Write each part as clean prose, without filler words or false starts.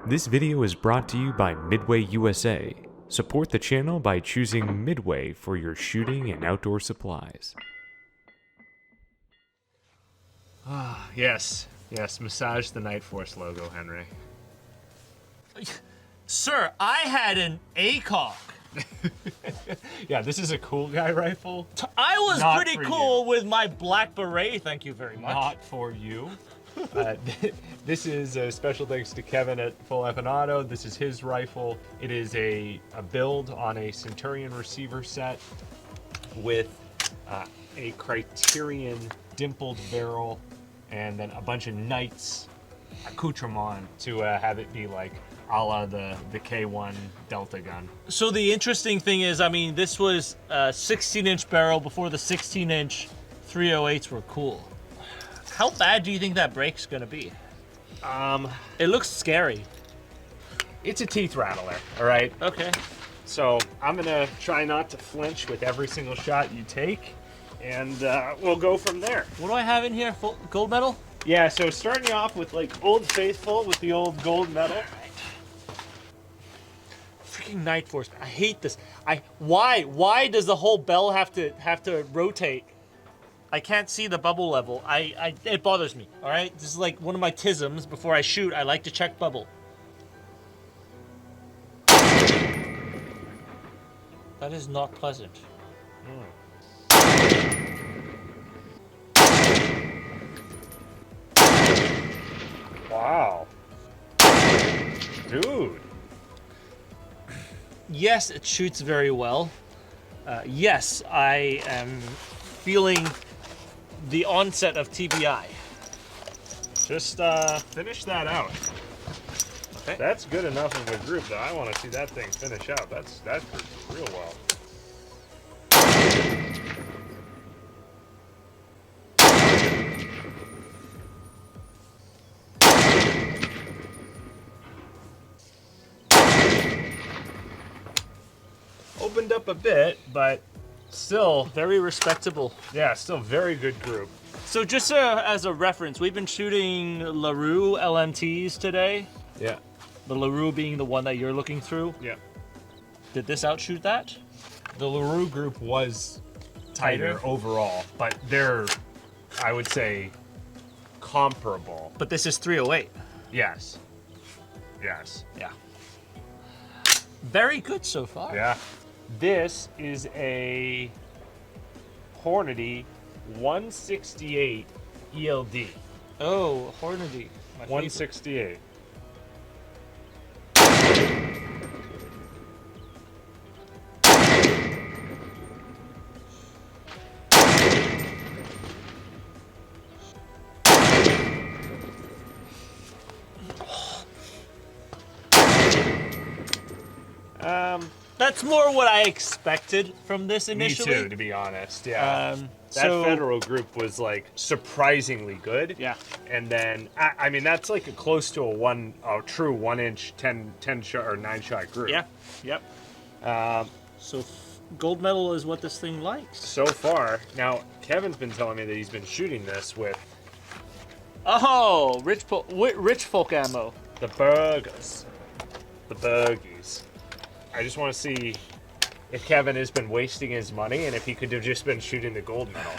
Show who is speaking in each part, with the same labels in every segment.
Speaker 1: This video is brought to you by Midway USA. Support the channel by choosing Midway for your shooting and outdoor supplies.
Speaker 2: Yes, massage the Night Force logo, Henry.
Speaker 3: Sir, I had an ACOG.
Speaker 2: Yeah, this is a cool guy rifle.
Speaker 3: I was
Speaker 2: Not
Speaker 3: pretty
Speaker 2: for
Speaker 3: cool with my black beret, thank you very much.
Speaker 2: Not for you. This is a special thanks to Kevin at Full F and Auto. This is his rifle. It is a build on a Centurion receiver set with a Criterion dimpled barrel and then a bunch of Knights accoutrement to have it be like a la the K1 Delta gun.
Speaker 3: So the interesting thing is, I mean, this was a 16-inch barrel before the 16-inch 308s were cool. How bad do you think that break's gonna be? It looks scary.
Speaker 2: It's a teeth rattler, all right?
Speaker 3: Okay.
Speaker 2: So I'm gonna try not to flinch with every single shot you take, and we'll go from there.
Speaker 3: What do I have in here? Full gold medal?
Speaker 2: Yeah, so starting you off with like Old Faithful with the old gold medal.
Speaker 3: Freaking Night Force. I hate this. Why does the whole bell have to rotate? I can't see the bubble level. It bothers me. All right, this is like one of my tisms. Before I shoot, I like to check bubble. That is not pleasant.
Speaker 2: Wow. Dude.
Speaker 3: Yes, it shoots very well. Yes, I am feeling the onset of TBI.
Speaker 2: Just finish that out.
Speaker 3: Okay.
Speaker 2: That's good enough of a group, though. I want to see that thing finish out. That group's real well. Opened up a bit, but still,
Speaker 3: Very respectable.
Speaker 2: yeah, still very good group.
Speaker 3: So just as a reference, we've been shooting LaRue LMTs today.
Speaker 2: Yeah,
Speaker 3: The LaRue being the one that you're looking through.
Speaker 2: yeah.
Speaker 3: Did this outshoot that?
Speaker 2: The LaRue group was tighter overall, but they're, I would say, comparable.
Speaker 3: But this is 308.
Speaker 2: Yes. Yes.
Speaker 3: Yeah. Very good so far.
Speaker 2: Yeah. This is a Hornady 168 ELD.
Speaker 3: Oh, Hornady. My favorite.
Speaker 2: 168.
Speaker 3: That's more what I expected from this initially.
Speaker 2: Me too, to be honest. Yeah. That
Speaker 3: so
Speaker 2: federal group was like surprisingly good.
Speaker 3: yeah.
Speaker 2: And then I mean that's like a close to a true 1 inch 10 shot or 9 shot group.
Speaker 3: Yeah. Yep. So gold medal is what this thing likes.
Speaker 2: So far, now Kevin's been telling me that he's been shooting this with
Speaker 3: Oh, rich folk ammo.
Speaker 2: the burgers, the burgies. I just want to see if Kevin has been wasting his money and if he could have just been shooting the gold medal.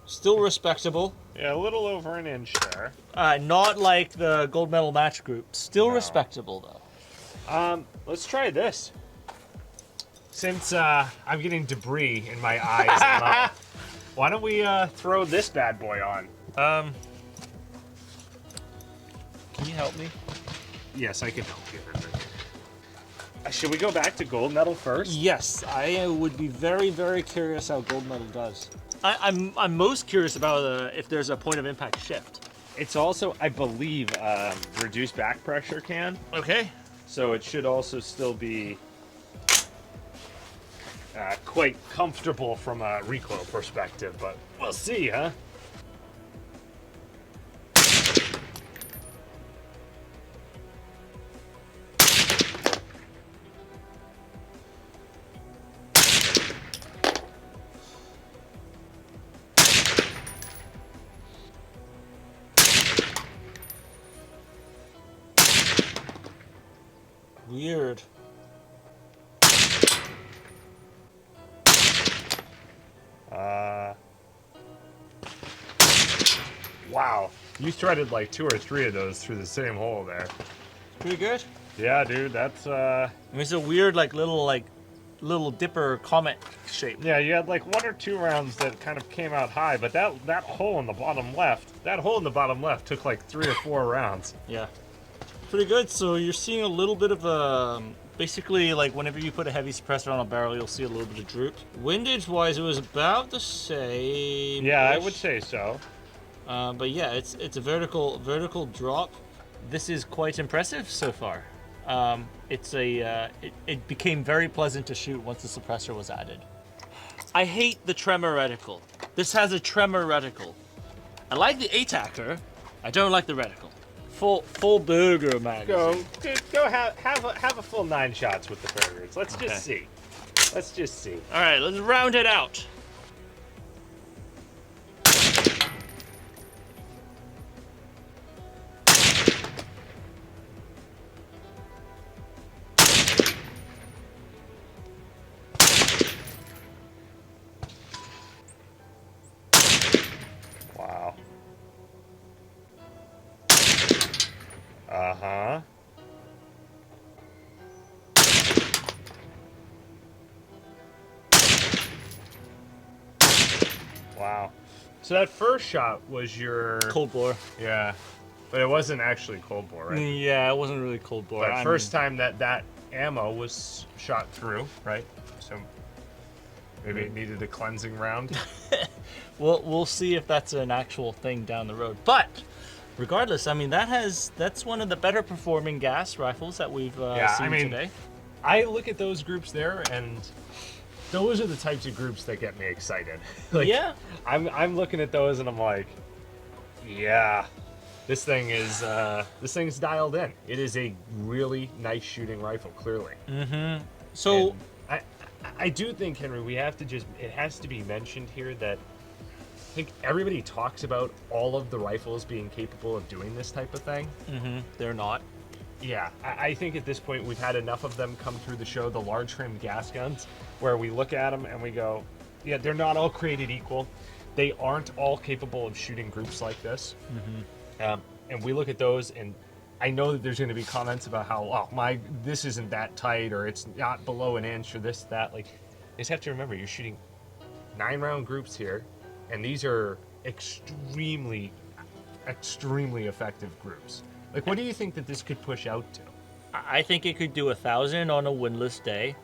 Speaker 3: Still respectable.
Speaker 2: Yeah, a little over an inch there.
Speaker 3: Not like the gold medal match group. Still
Speaker 2: No.
Speaker 3: respectable though.
Speaker 2: Let's try this. Since I'm getting debris in my eyes and mouth, why don't we throw this bad boy on?
Speaker 3: Can you help me?
Speaker 2: Yes, I can help you. Should we go back to gold medal first?
Speaker 3: Yes, I would be very, very curious how gold medal does. I'm most curious about if there's a point of impact shift.
Speaker 2: It's also, I believe, reduced back pressure can.
Speaker 3: Okay.
Speaker 2: So it should also still be quite comfortable from a recoil perspective, but we'll see, huh?
Speaker 3: weird.
Speaker 2: Wow. You threaded like 2 or 3 of those through the same hole there.
Speaker 3: Pretty good.
Speaker 2: Yeah, dude, that's
Speaker 3: I mean, it's a weird little dipper comet shape.
Speaker 2: yeah, you had like 1 or 2 rounds that kind of came out high, but that hole in the bottom left, took like 3 or 4 rounds.
Speaker 3: Yeah. Pretty good. So you're seeing a little bit of basically like whenever you put a heavy suppressor on a barrel, you'll see a little bit of droop. Windage wise, it was about the same.
Speaker 2: Yeah, I would say so.
Speaker 3: But yeah, it's a vertical drop. This is quite impressive so far. It became very pleasant to shoot once the suppressor was added. I hate the tremor reticle. This has a tremor reticle. I like the ATACer. I don't like the reticle. Full burger magazine.
Speaker 2: Go have a full 9 shots with the burgers. Let's just see. Let's just see.
Speaker 3: All right, let's round it out.
Speaker 2: Wow. Uh-huh. Wow. So that first shot was your
Speaker 3: Cold bore.
Speaker 2: Yeah. But it wasn't actually cold bore, right?
Speaker 3: Yeah, it wasn't really cold bore.
Speaker 2: But first time that ammo was shot through, right? So maybe it needed a cleansing round.
Speaker 3: We'll see if that's an actual thing down the road. But regardless, I mean that's one of the better performing gas rifles that we've seen today.
Speaker 2: I look at those groups there, and those are the types of groups that get me excited. Like,
Speaker 3: yeah,
Speaker 2: I'm looking at those and I'm like, yeah, this thing's dialed in. It is a really nice shooting rifle, clearly.
Speaker 3: Mm-hmm. So
Speaker 2: and I do think, Henry, it has to be mentioned here that I think everybody talks about all of the rifles being capable of doing this type of thing.
Speaker 3: Mm-hmm. They're not.
Speaker 2: Yeah, I think at this point we've had enough of them come through the show, the large frame gas guns, where we look at them and we go, yeah, they're not all created equal. They aren't all capable of shooting groups like this. Mm-hmm. And we look at those, and I know that there's going to be comments about how, this isn't that tight, or it's not below an inch, or this, that. Like, you just have to remember, you're shooting 9-round groups here, and these are extremely effective groups. Like, what do you think that this could push out to?
Speaker 3: I think it could do 1,000 on a windless day.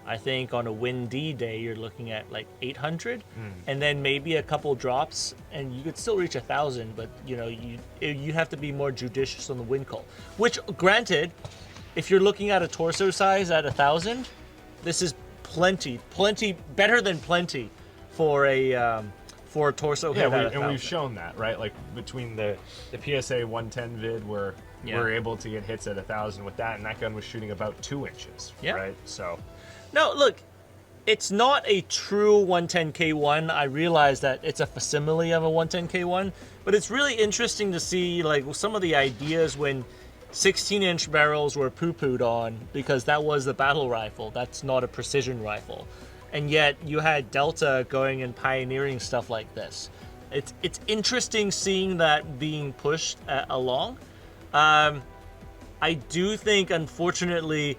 Speaker 3: I think on a windy day, you're looking at like 800, and then maybe a couple drops, and you could still reach 1,000. But you have to be more judicious on the wind call. Which, granted, if you're looking at a torso size at 1,000, this is plenty better than plenty for a torso hit.
Speaker 2: And we've shown that, right? Like between the PSA 110 vid where we're able to get hits at 1,000 with that, and that gun was shooting about 2 inches, right? So.
Speaker 3: No, look, it's not a true 110K1. I realize that it's a facsimile of a 110K1, but it's really interesting to see like some of the ideas when 16-inch barrels were poo-pooed on, because that was the battle rifle. That's not a precision rifle. And yet you had Delta going and pioneering stuff like this. It's interesting seeing that being pushed along. I do think, unfortunately,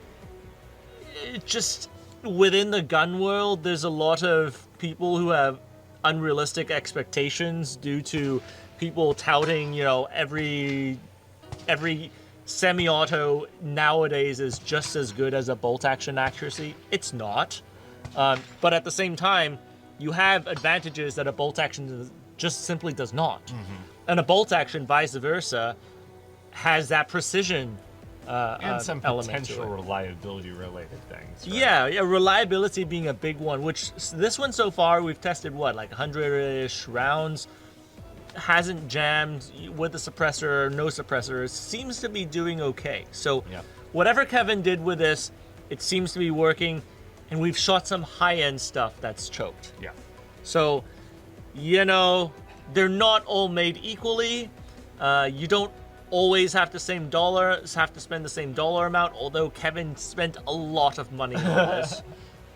Speaker 3: just within the gun world, there's a lot of people who have unrealistic expectations due to people touting, every semi-auto nowadays is just as good as a bolt action accuracy. It's not. But at the same time, you have advantages that a bolt action just simply does not. Mm-hmm. And a bolt action, vice versa, has that precision
Speaker 2: and some potential reliability related things. Right?
Speaker 3: Yeah, reliability being a big one, which this one so far we've tested like 100-ish rounds. Hasn't jammed with the suppressor, no suppressor. It seems to be doing okay. So whatever Kevin did with this, it seems to be working. And we've shot some high-end stuff that's choked.
Speaker 2: Yeah.
Speaker 3: So, they're not all made equally. You don't always have to spend the same dollar amount. Although Kevin spent a lot of money on this.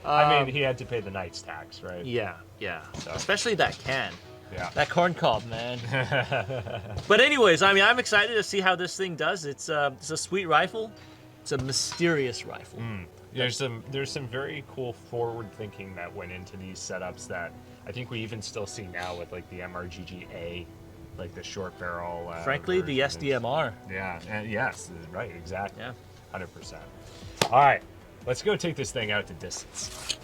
Speaker 2: I mean, he had to pay the Knight's tax, right?
Speaker 3: Yeah, especially that can.
Speaker 2: Yeah.
Speaker 3: That corn cob, man. But anyways, I mean, I'm excited to see how this thing does. It's a sweet rifle. It's a mysterious rifle.
Speaker 2: There's some very cool forward thinking that went into these setups that I think we even still see now with like the MRGG-A, like the short barrel.
Speaker 3: Frankly, the
Speaker 2: version.
Speaker 3: SDMR.
Speaker 2: Yeah, and yes, right, exactly.
Speaker 3: Yeah.
Speaker 2: 100%. All right, let's go take this thing out to distance.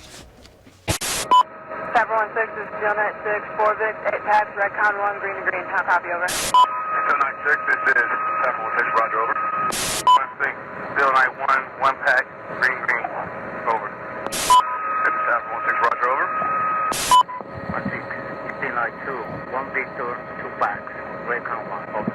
Speaker 4: 716 is Steel 96, 4 Vic, 8 packs, Redcon 1, green to green. How copy, over?
Speaker 5: Steel 96, this is 716, roger, over. 16, Steel 91, 1 pack, green, green, over. This is 716, roger, over. 16, Steel 92, 1 Victor, 2 packs, Redcon 1, over.